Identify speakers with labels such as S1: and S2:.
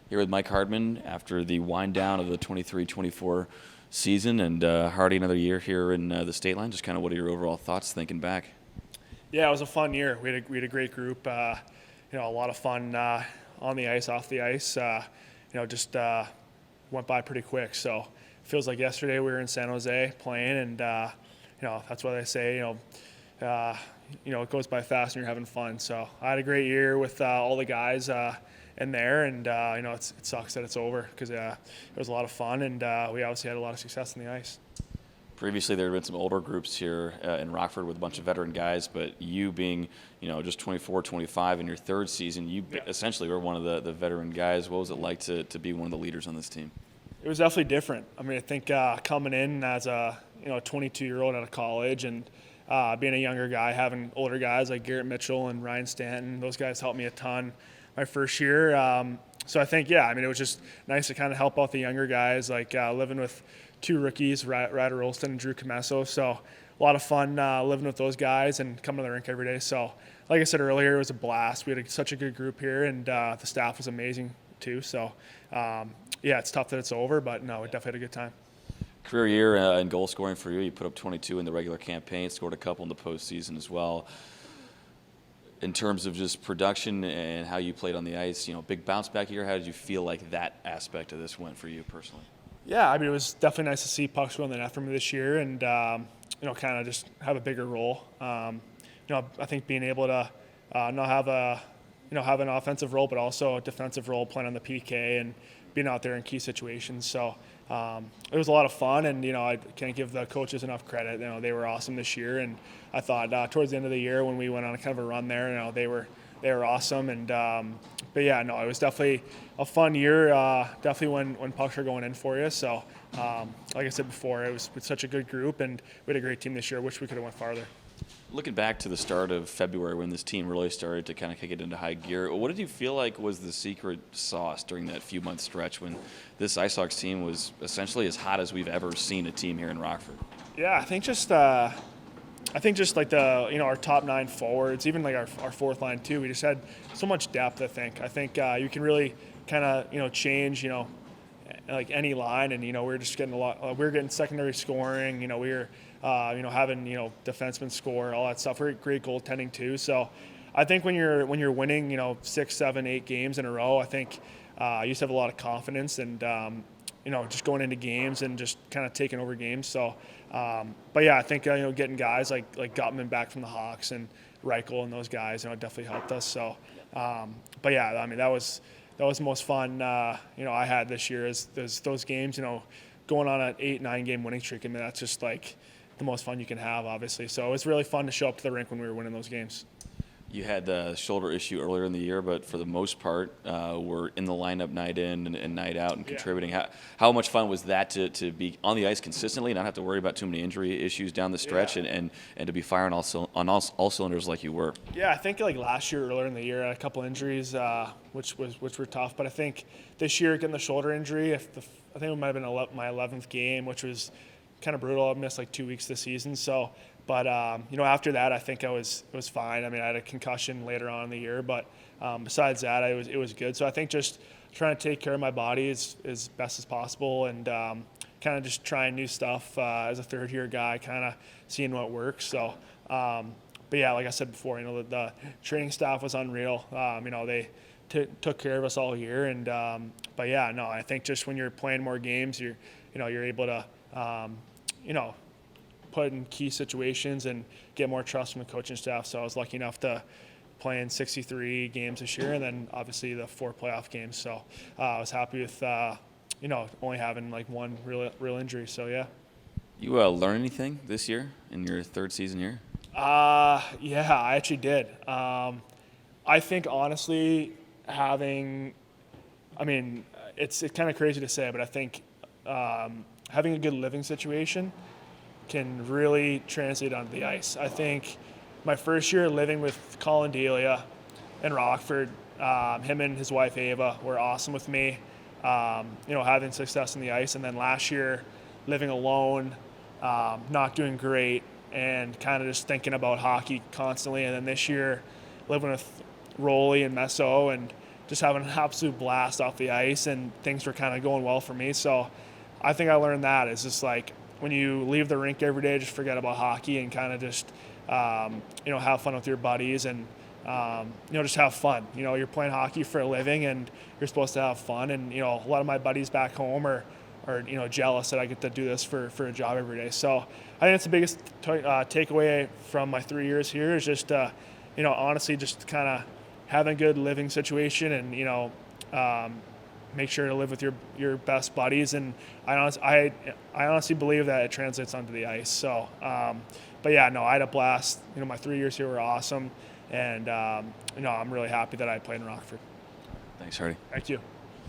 S1: Here with Mike Hardman after the wind down of the 23-24 season, and Hardy another year here in the state line. Just kind of what are your overall thoughts thinking back?
S2: Yeah, it was a fun year. We had a great group. A lot of fun on the ice, off the ice. Just went by pretty quick. So it feels like yesterday we were in San Jose playing, and that's what I say. It goes by fast and you're having fun. So I had a great year with all the guys in there, and it sucks that it's over because it was a lot of fun, and we obviously had a lot of success on the ice.
S1: Previously, there had been some older groups here in Rockford with a bunch of veteran guys, but you being, just 24, 25 in your third season, you essentially were one of the veteran guys. What was it like to be one of the leaders on this team?
S2: It was definitely different. I mean, I think coming in as a 22-year-old out of college and being a younger guy, having older guys like Garrett Mitchell and Ryan Stanton, those guys helped me a ton my first year. So I think, it was just nice to kind of help out the younger guys, like living with two rookies, Ryder Rolston and Drew Comesso. So a lot of fun living with those guys and coming to the rink every day. So like I said earlier, it was a blast. We had such a good group here, and the staff was amazing too. So, it's tough that it's over, but no, we definitely had a good time.
S1: Career year in goal scoring for you. You put up 22 in the regular campaign, scored a couple in the postseason as well. In terms of just production and how you played on the ice, big bounce back year. How did you feel like that aspect of this went for you personally?
S2: Yeah, it was definitely nice to see pucks go in the net for me this year, and kind of just have a bigger role. I think being able to not have have an offensive role, but also a defensive role, playing on the PK and being out there in key situations. So it was a lot of fun, and I can't give the coaches enough credit. They were awesome this year, and I thought towards the end of the year when we went on a kind of a run there, they were awesome. And it was definitely a fun year. Definitely when pucks are going in for you. So like I said before, it was such a good group, and we had a great team this year. Wish we could have went farther.
S1: Looking back to the start of February when this team really started to kind of kick it into high gear, what did you feel like was the secret sauce during that few-month stretch when this IceHogs team was essentially as hot as we've ever seen a team here in Rockford?
S2: Yeah, I think just like our top 9 forwards, even like our fourth line too. We just had so much depth. I think you can really kind of change like any line, and we were just getting we were getting secondary scoring. We were having defensemen score, all that stuff. We're great goaltending too. So I think when you're winning 6, 7, 8 games in a row, I think you just have a lot of confidence, and just going into games and just kind of taking over games. So I think getting guys like Gutman back from the Hawks and Reichel and those guys definitely helped us. So that was the most fun I had this year is those games, going on an 8-9 game winning streak. I mean, that's just like the most fun you can have, obviously. So it was really fun to show up to the rink when we were winning those games.
S1: You had the shoulder issue earlier in the year, but for the most part, were in the lineup night in and night out and contributing. How much fun was that to be on the ice consistently, not have to worry about too many injury issues down the stretch, and to be firing on all cylinders like you were? Yeah,
S2: I think like last year, earlier in the year, I had a couple injuries, which were tough. But I think this year, getting the shoulder injury, I think it might have been my 11th game, which was kind of brutal. I missed like 2 weeks this season. So. But after that, I think it was fine. I mean, I had a concussion later on in the year, but besides that, it was good. So I think just trying to take care of my body as best as possible, and kind of just trying new stuff as a third-year guy, kind of seeing what works. So, like I said before, the training staff was unreal. They took care of us all year, and I think just when you're playing more games, you're able to put in key situations and get more trust from the coaching staff. So I was lucky enough to play in 63 games this year, and then obviously the 4 playoff games. So I was happy with only having like one real injury. So yeah.
S1: You learn anything this year in your third season here?
S2: I actually did. I think honestly it's kind of crazy to say, but I think having a good living situation can really translate onto the ice. I think my first year living with Colin Delia in Rockford, him and his wife Ava were awesome with me, having success on the ice. And then last year living alone, not doing great, and kind of just thinking about hockey constantly. And then this year living with Rolly and Meso, and just having an absolute blast off the ice, and things were kind of going well for me. So I think I learned that is just like when you leave the rink every day, just forget about hockey and kind of just have fun with your buddies and just have fun. You're playing hockey for a living, and you're supposed to have fun. And a lot of my buddies back home are jealous that I get to do this for a job every day. So I think that's the biggest takeaway from my 3 years here is just honestly just kind of having a good living situation and make sure to live with your best buddies. And I honestly believe that it translates onto the ice. So but yeah, no, I had a blast. My 3 years here were awesome, and I'm really happy that I played in Rockford.
S1: Thanks, Hardy.
S2: Thank you.